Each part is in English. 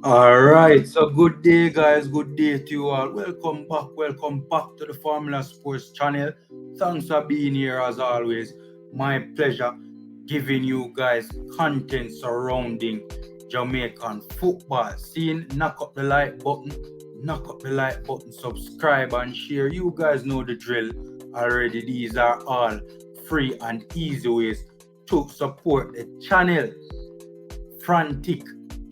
All right, so good day, guys. Good day to you all. Welcome back to the Formula Sports channel. Thanks for being here as always. My pleasure giving you guys content surrounding Jamaican football scene. Knock up the like button, subscribe and share. You guys know the drill already. These are all free and easy ways to support the channel. Frantic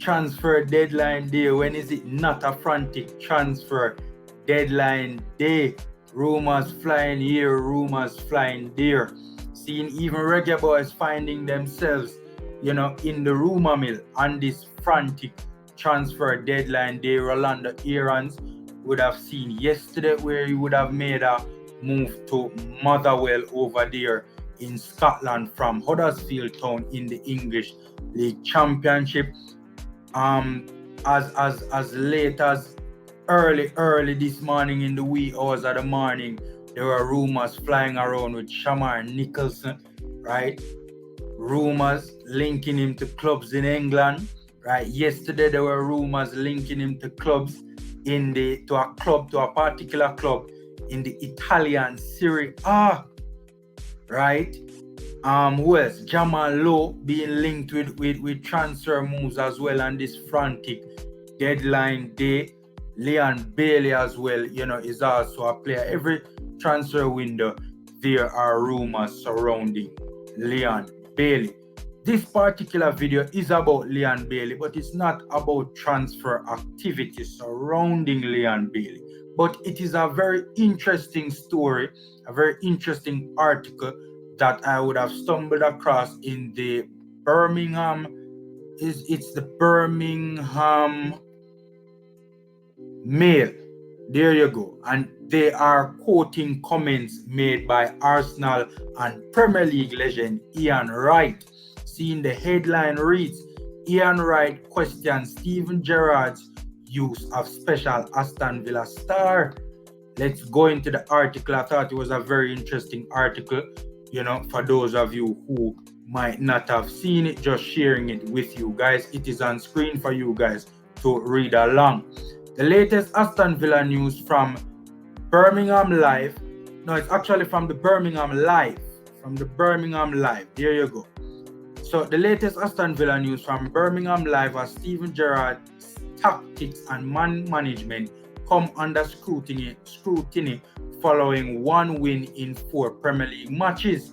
transfer deadline day. When is it not a frantic transfer deadline day? Rumors flying here, rumors flying there. Seeing even Reggae Boyz finding themselves, in the rumor mill on this frantic transfer deadline day. Rolando Aarons would have seen yesterday where he would have made a move to Motherwell over there in Scotland from Huddersfield Town in the English League Championship. As late as early this morning in the wee hours of the morning, there were rumors flying around with Shamar Nicholson, right? Rumors linking him to clubs in England, right? Yesterday there were rumors linking him to clubs to a particular club in the Italian Serie A, right? Who else? Jamal Lowe being linked with transfer moves as well on this frantic deadline day. Leon Bailey as well, is also a player. Every transfer window, there are rumors surrounding Leon Bailey. This particular video is about Leon Bailey, but it's not about transfer activity surrounding Leon Bailey. But it is a very interesting story, a very interesting article that I would have stumbled across in the Birmingham. It's the Birmingham Mail. There you go. And they are quoting comments made by Arsenal and Premier League legend Ian Wright. Seeing the headline reads, Ian Wright questions Steven Gerrard's use of special Aston Villa star. Let's go into the article. I thought it was a very interesting article. For those of you who might not have seen it, just sharing it with you guys. It is on screen for you guys to read along. The latest Aston Villa news from Birmingham Live. No, it's actually from the Birmingham Live. From the Birmingham Live. There you go. So the latest Aston Villa news from Birmingham Live as Steven Gerrard's tactics and man management come under scrutiny following one win in 4 Premier League matches.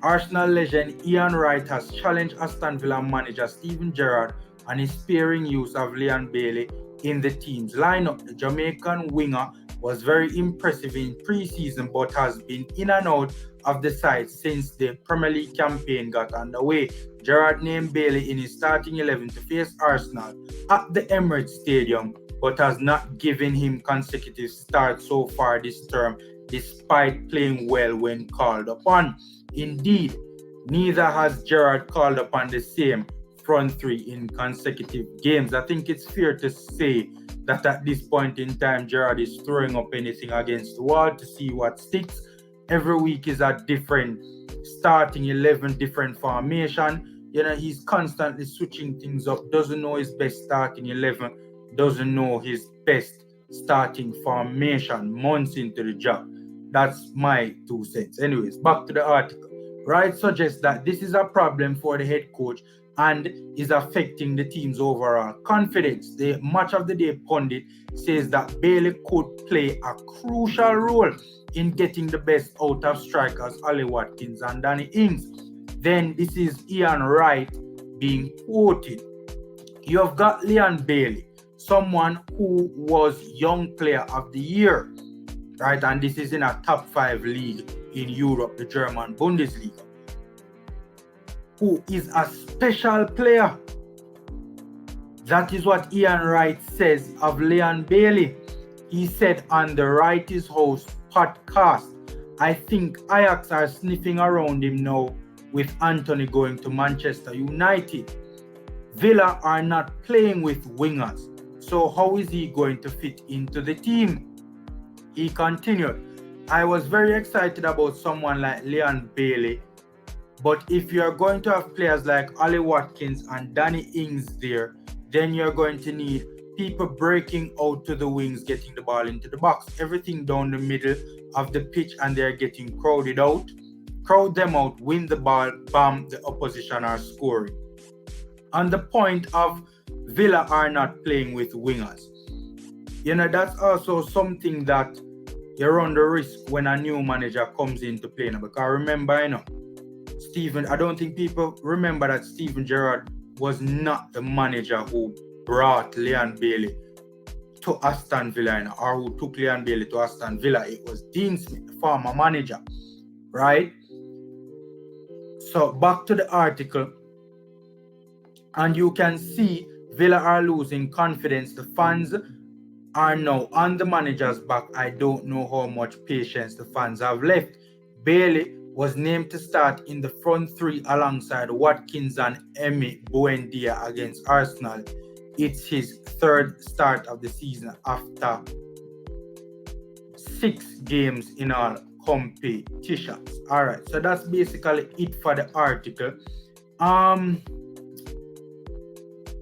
Arsenal legend Ian Wright has challenged Aston Villa manager Steven Gerrard on his sparing use of Leon Bailey in the team's lineup. The Jamaican winger was very impressive in pre-season but has been in and out of the side since the Premier League campaign got underway. Gerrard named Bailey in his starting 11 to face Arsenal at the Emirates Stadium, but has not given him consecutive starts so far this term, despite playing well when called upon. Indeed, neither has Gerrard called upon the same front three in consecutive games. I think it's fair to say that at this point in time, Gerrard is throwing up anything against the wall to see what sticks. Every week is a different starting 11, different formation. He's constantly switching things up, doesn't know his best starting 11, doesn't know his best starting formation months into the job. That's my 2 cents. Anyways, back to the article. Wright suggests that this is a problem for the head coach and is affecting the team's overall confidence. The Match of the Day pundit says that Bailey could play a crucial role in getting the best out of strikers Ollie Watkins and Danny Ings. Then this is Ian Wright being quoted. You have got Leon Bailey, someone who was Young Player of the Year, right? And this is in a top 5 league in Europe, the German Bundesliga, who is a special player. That is what Ian Wright says of Leon Bailey. He said on the Wright is Host podcast, I think Ajax are sniffing around him now with Anthony going to Manchester United. Villa are not playing with wingers, so how is he going to fit into the team? He continued, I was very excited about someone like Leon Bailey, but if you are going to have players like Ollie Watkins and Danny Ings there, Then you're going to need people breaking out to the wings, getting the ball into the box. Everything down the middle of the pitch, and they're getting crowded out. Crowd them out, win the ball, bam, the opposition are scoring. On the point of Villa are not playing with wingers. That's also something that you run the risk when a new manager comes into play now. Because remember, I don't think people remember that Steven Gerrard was not the manager who brought Leon Bailey to Aston Villa, or who took Leon Bailey to Aston Villa. It was Dean Smith, the former manager, right? So back to the article, and you can see Villa are losing confidence. The fans are now on the manager's back. I don't know how much patience the fans have left. Bailey was named to start in the front three alongside Watkins and Emi Buendia against Arsenal. It's his third start of the season after 6 games in all competitions. All right, so that's basically it for the article.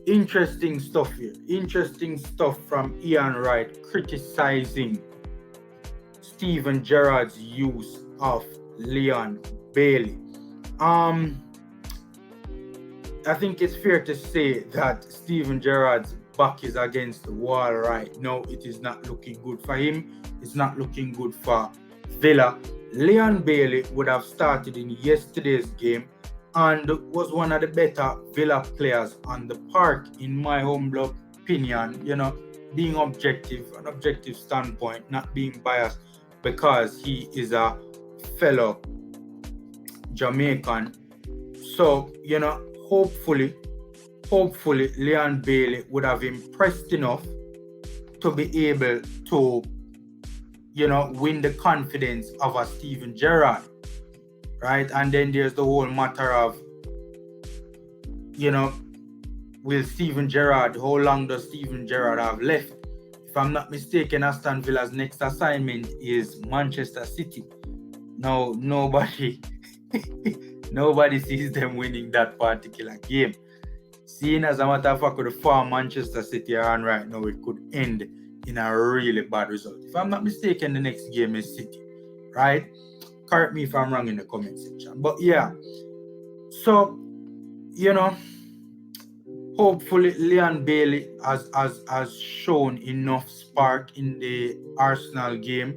Interesting stuff here. Interesting stuff from Ian Wright criticizing Steven Gerrard's use of Leon Bailey. I think it's fair to say that Steven Gerrard's back is against the wall right now. It is not looking good for him. It's not looking good for Villa. Leon Bailey would have started in yesterday's game and was one of the better Villa players on the park, in my humble opinion. Being objective, an objective standpoint, not being biased, because he is a fellow Jamaican. So, hopefully Leon Bailey would have impressed enough to be able to, win the confidence of a Steven Gerrard, right? And then there's the whole matter of, will Steven Gerrard, how long does Steven Gerrard have left? If I'm not mistaken, Aston Villa's next assignment is Manchester City. Now, nobody sees them winning that particular game. Seeing as a matter of fact, the far Manchester City are on right now, it could end in a really bad result. If I'm not mistaken, the next game is City, right? Correct me if I'm wrong in the comment section. But yeah, so, hopefully Leon Bailey has shown enough spark in the Arsenal game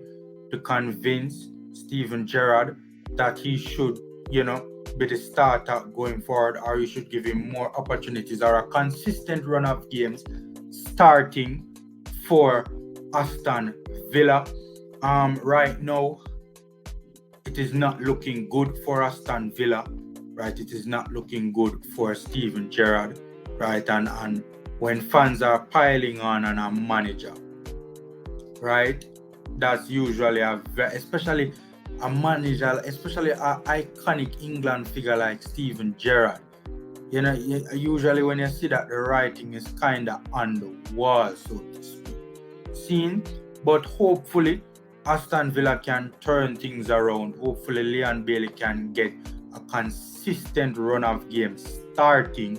to convince Steven Gerrard that he should, be the starter going forward, or you should give him more opportunities or a consistent run of games starting for Aston Villa. Right now, it is not looking good for Aston Villa, right? It is not looking good for Steven Gerrard, right? And when fans are piling on a manager, right? That's usually especially a manager, especially an iconic England figure like Steven Gerrard. Usually when you see that, the writing is kind of on the wall, so to speak. But hopefully Aston Villa can turn things around. Hopefully Leon Bailey can get a consistent run of games starting,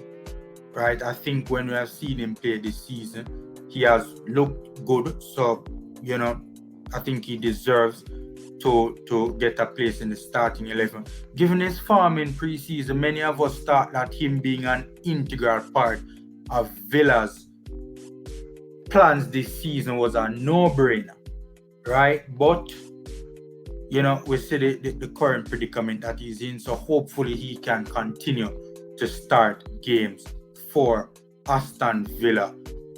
right? I think when we have seen him play this season, he has looked good. So, I think he deserves to get a place in the starting 11. Given his form in pre-season, many of us thought that him being an integral part of Villa's plans this season was a no-brainer, right? But, we see the current predicament that he's in, so hopefully he can continue to start games for Aston Villa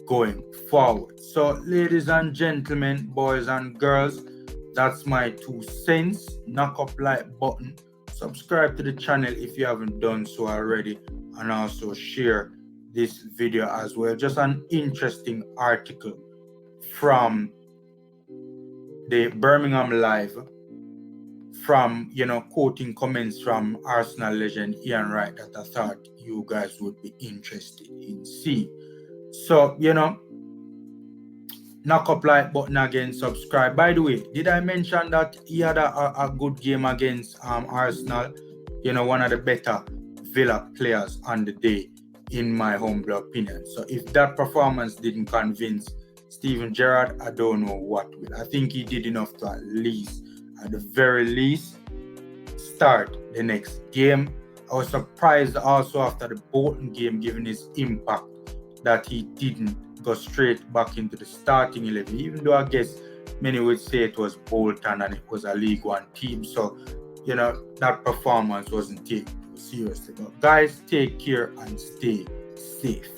going forward. So, ladies and gentlemen, boys and girls, that's my 2 cents. Knock up like button, subscribe to the channel if you haven't done so already, and also share this video as well. Just an interesting article from the Birmingham Live, from quoting comments from Arsenal legend Ian Wright, that I thought you guys would be interested in seeing. So, knock up like button again, subscribe. By the way, did I mention that he had a good game against Arsenal? One of the better Villa players on the day. in my humble opinion. So if that performance didn't convince Steven Gerrard, I don't know what will. I think he did enough to at the very least, start the next game. I was surprised also after the Bolton game, given his impact, that he didn't go straight back into the starting 11, even though I guess many would say it was Bolton and it was a League One team. So, that performance wasn't taken seriously. But guys, take care and stay safe.